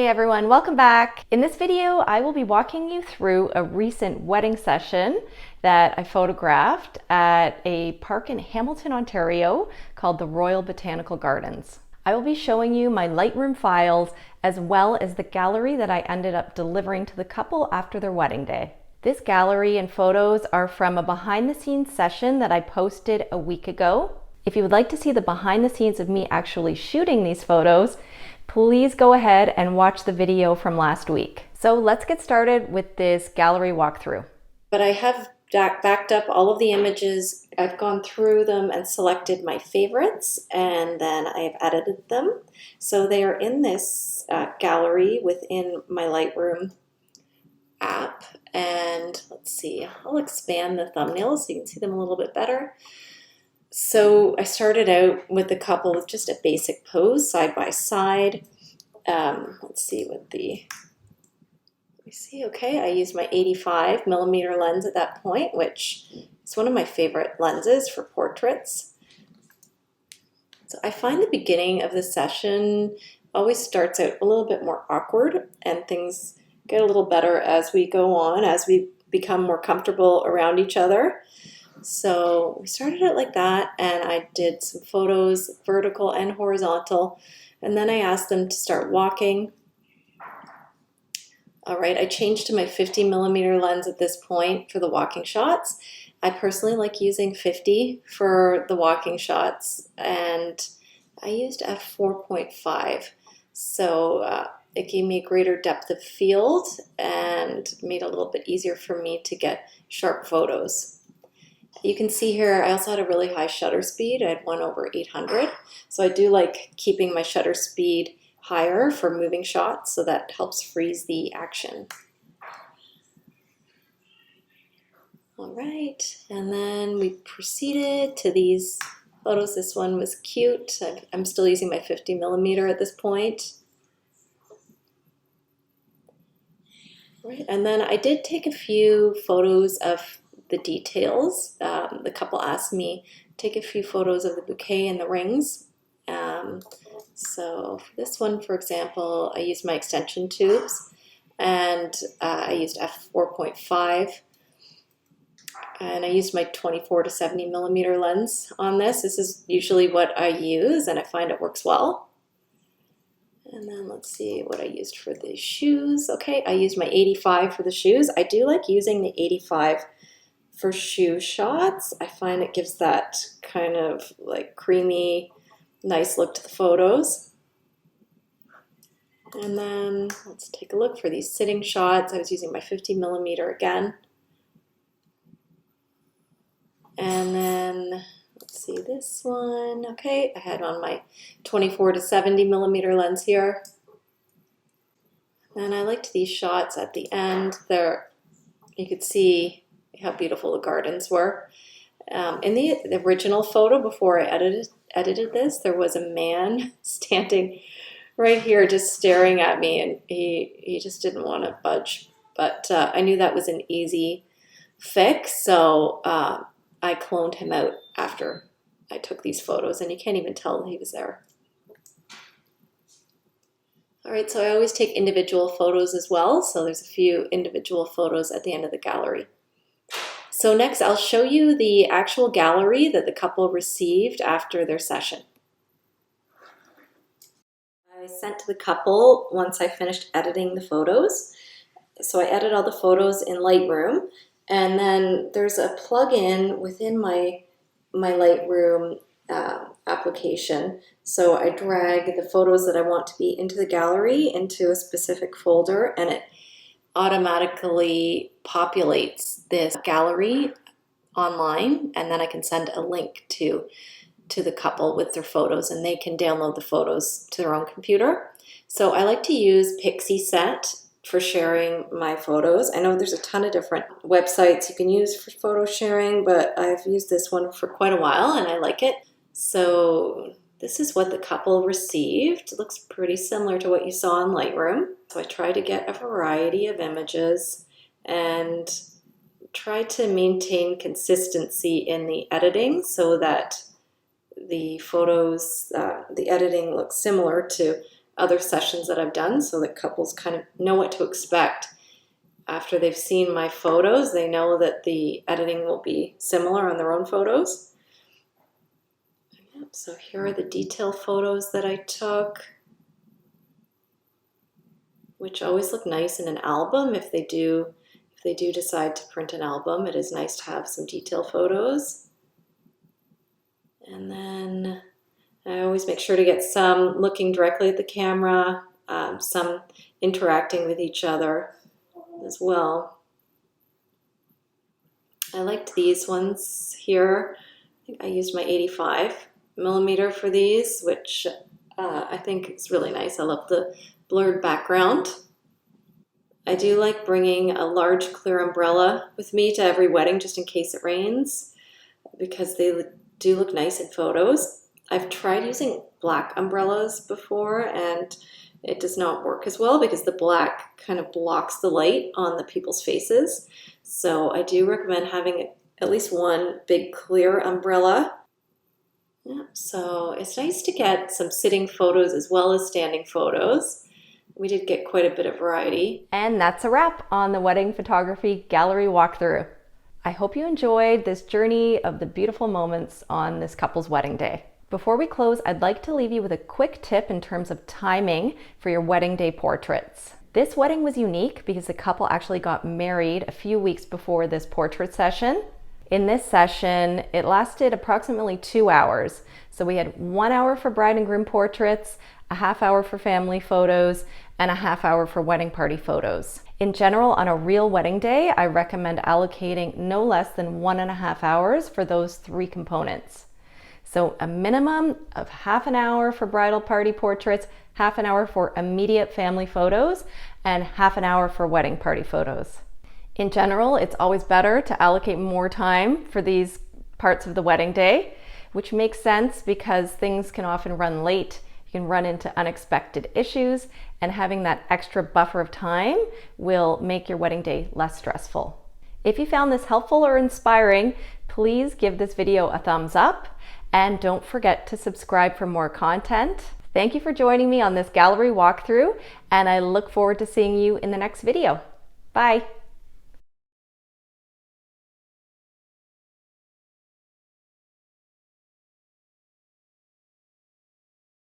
Hey everyone, welcome back. In this video, I will be walking you through a recent wedding session that I photographed at a park in Hamilton, Ontario called the Royal Botanical Gardens. I will be showing you my Lightroom files as well as the gallery that I ended up delivering to the couple after their wedding day. This gallery and photos are from a behind the scenes session that I posted a week ago. If you would like to see the behind the scenes of me actually shooting these photos, please go ahead and watch the video from last week. So let's get started with this gallery walkthrough. But I have backed up all of the images. I've gone through them and selected my favorites, and then I've edited them. So they are in this gallery within my Lightroom app. And let's see, I'll expand the thumbnails so you can see them a little bit better. So I started out with the couple with just a basic pose side by side. Let's see what okay, I used my 85 millimeter lens at that point, which is one of my favorite lenses for portraits. So I find the beginning of the session always starts out a little bit more awkward, and things get a little better as we go on, as we become more comfortable around each other. So we started it like that, and I did some photos, vertical and horizontal, and then I asked them to start walking. All right, I changed to my 50 millimeter lens at this point for the walking shots. I personally like using 50 for the walking shots, and I used f4.5. So it gave me a greater depth of field and made it a little bit easier for me to get sharp photos. You can see here, I also had a really high shutter speed. I had 1/800. So I do like keeping my shutter speed higher for moving shots, so that helps freeze the action. All right, and then we proceeded to these photos. This one was cute. I'm still using my 50 millimeter at this point. All right, and then I did take a few photos of the details. The couple asked me to take a few photos of the bouquet and the rings. So for this one, for example, I used my extension tubes, and I used f4.5, and I used my 24 to 70 millimeter lens on this. This is usually what I use, and I find it works well. And then let's see what I used for the shoes. Okay, I used my 85 for the shoes. I do like using the 85 for shoe shots. I find it gives that kind of like creamy, nice look to the photos. And then let's take a look for these sitting shots. I was using my 50 millimeter again. And then let's see this one. Okay, I had on my 24 to 70 millimeter lens here. And I liked these shots at the end. There, you could see how beautiful the gardens were. In the original photo, before I edited this, there was a man standing right here just staring at me, and he just didn't want to budge. But I knew that was an easy fix, so I cloned him out after I took these photos, and you can't even tell he was there. All right, so I always take individual photos as well, so there's a few individual photos at the end of the gallery. So next, I'll show you the actual gallery that the couple received after their session. I sent to the couple once I finished editing the photos. So I edit all the photos in Lightroom, and then there's a plugin within my Lightroom application. So I drag the photos that I want to be into the gallery into a specific folder, and it automatically populates this gallery online, and then I can send a link to the couple with their photos, and they can download the photos to their own computer. So I like to use Pixieset for sharing my photos. I know there's a ton of different websites you can use for photo sharing, but I've used this one for quite a while and I like it. So this is what the couple received. It looks pretty similar to what you saw in Lightroom. So I try to get a variety of images and try to maintain consistency in the editing so that the photos, the editing looks similar to other sessions that I've done so that couples kind of know what to expect. After they've seen my photos, they know that the editing will be similar on their own photos. So here are the detail photos that I took, which always look nice in an album. If they do decide to print an album, it is nice to have some detail photos. And then I always make sure to get some looking directly at the camera, some interacting with each other as well. I liked these ones here. I think I used my 85mm for these, which I think is really nice. I love the blurred background. I do like bringing a large clear umbrella with me to every wedding just in case it rains, because they do look nice in photos. I've tried using black umbrellas before and it does not work as well because the black kind of blocks the light on the people's faces. So I do recommend having at least one big clear umbrella. Yeah, so it's nice to get some sitting photos as well as standing photos. We did get quite a bit of variety. And that's a wrap on the wedding photography gallery walkthrough. I hope you enjoyed this journey of the beautiful moments on this couple's wedding day. Before we close, I'd like to leave you with a quick tip in terms of timing for your wedding day portraits. This wedding was unique because the couple actually got married a few weeks before this portrait session. In this session, it lasted approximately 2 hours. So we had 1 hour for bride and groom portraits, a half hour for family photos, and a half hour for wedding party photos. In general, on a real wedding day, I recommend allocating no less than 1.5 hours for those 3 components. So a minimum of half an hour for bridal party portraits, half an hour for immediate family photos, and half an hour for wedding party photos. In general, it's always better to allocate more time for these parts of the wedding day, which makes sense because things can often run late. You can run into unexpected issues, and having that extra buffer of time will make your wedding day less stressful. If you found this helpful or inspiring, please give this video a thumbs up and don't forget to subscribe for more content. Thank you for joining me on this gallery walkthrough, and I look forward to seeing you in the next video. Bye.